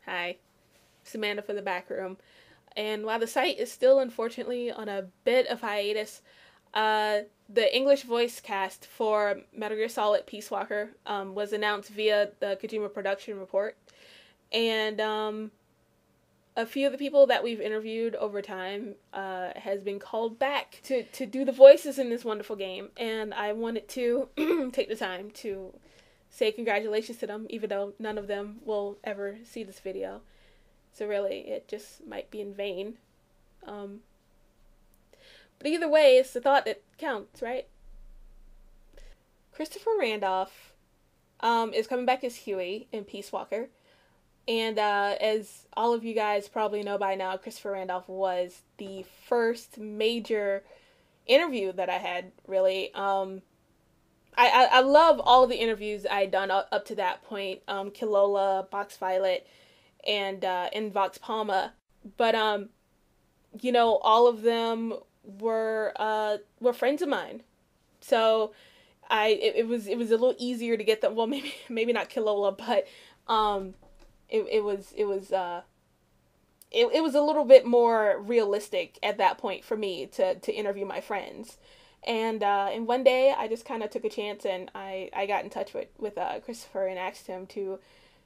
Hi, Samantha for the back room. And while the site is still unfortunately on a bit of hiatus, the English voice cast for Metal Gear Solid Peace Walker was announced via the Kojima production report. And a few of the people that we've interviewed over time has been called back to do the voices in this wonderful game. And I wanted to take the time to say congratulations to them, even though none of them will ever see this video. So really, it just might be in vain. But either way, it's the thought that counts, right? Christopher Randolph is coming back as Huey in Peace Walker. And as all of you guys probably know by now, Christopher Randolph was the first major interview that I had, really. I love all of the interviews I had done up to that point. Kilola, Box Violet, and Vox Palma. But, all of them were friends of mine. So it was a little easier to get them. Well, maybe not Kilola, but it was a little bit more realistic at that point for me to interview my friends. And one day I just kind of took a chance, and I got in touch with Christopher and asked him to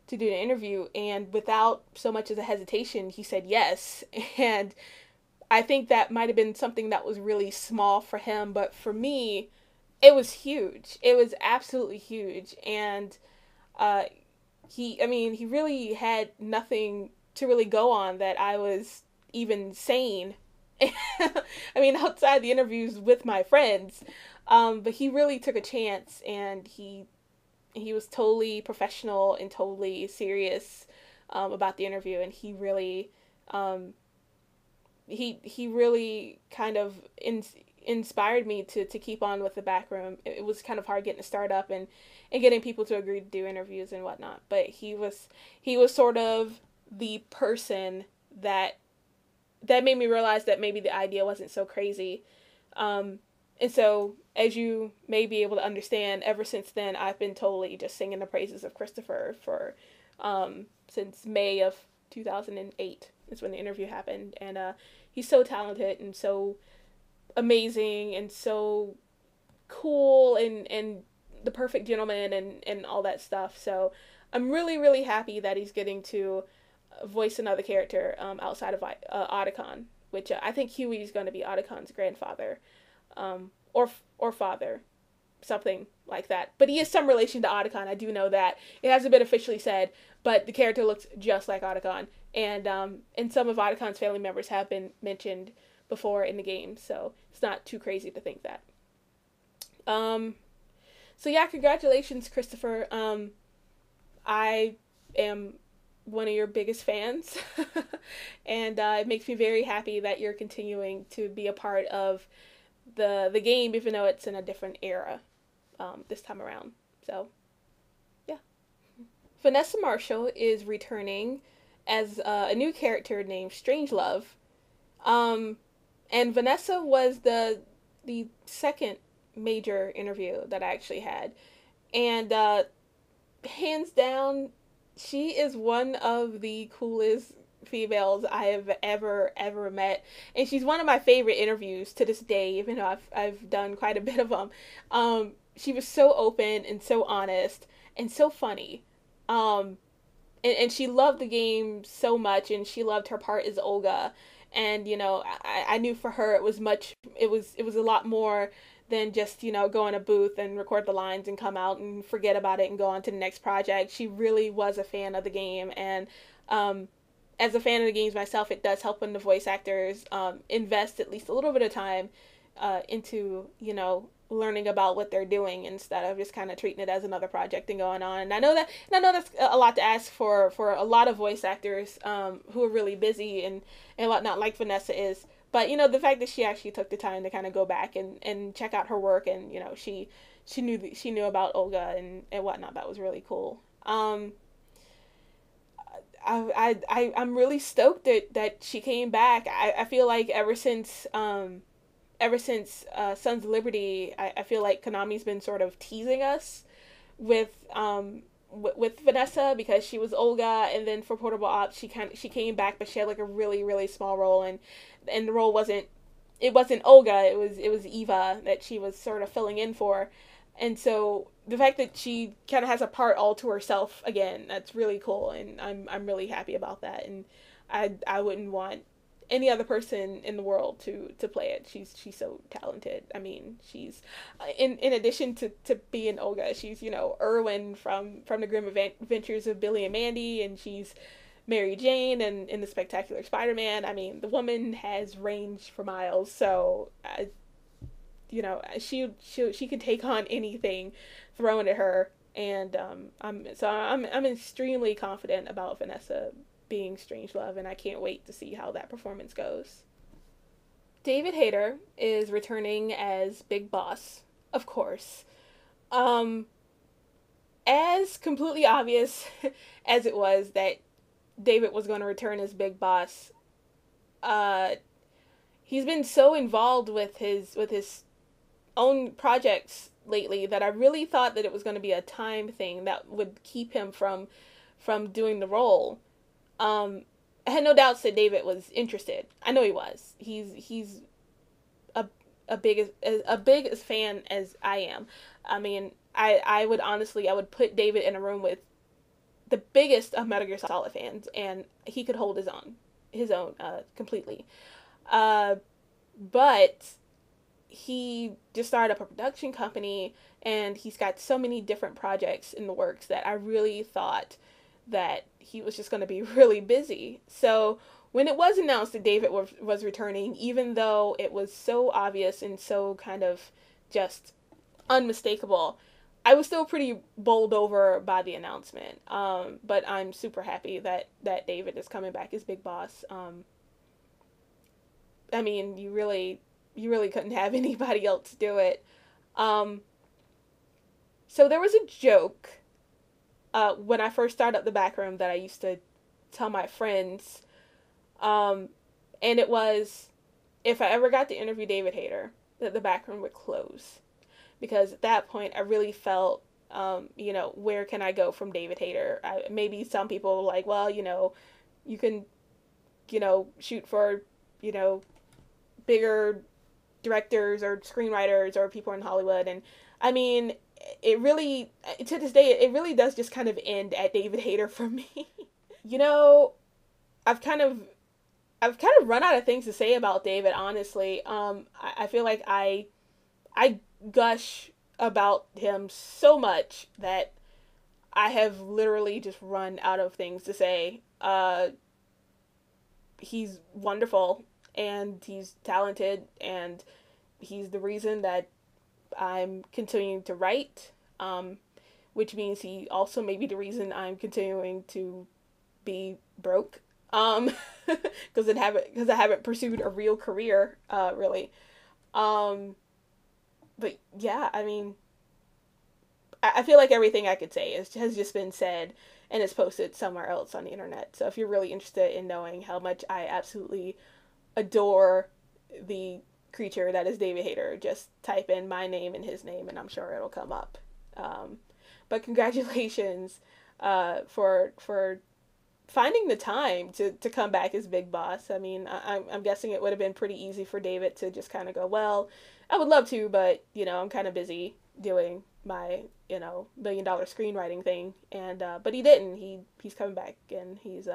do an interview, and without so much as a hesitation, he said yes. And I think that might have been something that was really small for him, but for me, it was huge. It was absolutely huge. And he really had nothing to really go on that I was even sane. Outside the interviews with my friends, but he really took a chance, and he was totally professional and totally serious about the interview, and he really he really kind of inspired me to keep on with the back room. It was kind of hard getting to start up and getting people to agree to do interviews and whatnot, but he was sort of the person that made me realize that maybe the idea wasn't so crazy. And so, as you may be able to understand, ever since then, I've been totally just singing the praises of Christopher for since May of 2008 is when the interview happened. And he's so talented and so amazing and so cool and the perfect gentleman and all that stuff. So I'm really, really happy that he's getting to voice another character outside of Otacon, which I think Huey's going to be Otacon's grandfather, or father, something like that. But he is some relation to Otacon. I do know that. It hasn't been officially said, but the character looks just like Otacon, and some of Otacon's family members have been mentioned before in the game, so it's not too crazy to think that. So yeah, congratulations, Christopher. I am one of your biggest fans, and it makes me very happy that you're continuing to be a part of the game, even though it's in a different era this time around. So yeah, Vanessa Marshall is returning as a new character named Strangelove, and Vanessa was the second major interview that I actually had, and hands down, she is one of the coolest females I have ever met, and she's one of my favorite interviews to this day, even though I've done quite a bit of them. She was so open and so honest and so funny, and she loved the game so much, and she loved her part as Olga, and I knew for her it was a lot more than just, go in a booth and record the lines and come out and forget about it and go on to the next project. She really was a fan of the game, and as a fan of the games myself, it does help when the voice actors invest at least a little bit of time into, learning about what they're doing instead of just kind of treating it as another project and going on. And I know that's a lot to ask for a lot of voice actors who are really busy and whatnot, like Vanessa is. But, the fact that she actually took the time to kind of go back and check out her work, and, she knew about Olga and whatnot, that was really cool. I'm really stoked that she came back. I feel like ever since Sons of Liberty, I feel like Konami's been sort of teasing us with with Vanessa because she was Olga, and then for Portable Ops she came back, but she had like a really really small role, and the role wasn't Olga, it was Eva that she was sort of filling in for, and so the fact that she kind of has a part all to herself again, that's really cool, and I'm really happy about that, and I wouldn't want any other person in the world to play it. She's so talented. I mean, she's in addition to being Olga, she's, you know, Irwin from the Grim Adventures of Billy and Mandy, and she's Mary Jane and in the Spectacular Spider-Man. I mean, the woman has range for miles. So, you know, she can take on anything thrown at her, and I'm extremely confident about Vanessa being Strangelove, and I can't wait to see how that performance goes. David Hayter is returning as Big Boss, of course. As completely obvious as it was that David was going to return as Big Boss, he's been so involved with his own projects lately that I really thought that it was going to be a time thing that would keep him from doing the role. I had no doubts that David was interested. I know he was. He's a big as fan as I am. I mean, I would put David in a room with the biggest of Metal Gear Solid fans, and he could hold his own completely. But he just started up a production company, and he's got so many different projects in the works that I really thought that he was just going to be really busy. So when it was announced that David was returning, even though it was so obvious and so kind of just unmistakable, I was still pretty bowled over by the announcement. But I'm super happy that David is coming back as Big Boss. I mean, you really couldn't have anybody else do it. So there was a joke when I first started up the back room that I used to tell my friends, and it was, if I ever got to interview David Hayter, that the back room would close, because at that point I really felt, you know, where can I go from David Hayter? Maybe some people were like, well, you know, you can, you know, shoot for, you know, bigger directors or screenwriters or people in Hollywood, and I mean, it really, to this day, it really does just kind of end at David Hayter for me. You know, I've kind of run out of things to say about David, honestly. I feel like I gush about him so much that I have literally just run out of things to say. He's wonderful, and he's talented, and he's the reason that I'm continuing to write, which means he also may be the reason I'm continuing to be broke, because I haven't pursued a real career, really. But yeah, I mean, I feel like everything I could say has just been said and is posted somewhere else on the internet. So if you're really interested in knowing how much I absolutely adore the creature that is David Hayter, just type in my name and his name, and I'm sure it'll come up. But congratulations for finding the time to come back as Big Boss. I mean, I'm guessing it would have been pretty easy for David to just kind of go, well, I would love to, but, you know, I'm kind of busy doing my, you know, $1 million screenwriting thing, and but he didn't. He's coming back, and he's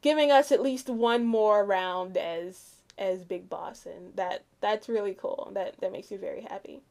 giving us at least one more round as Big Boss, and that's really cool. That makes me very happy.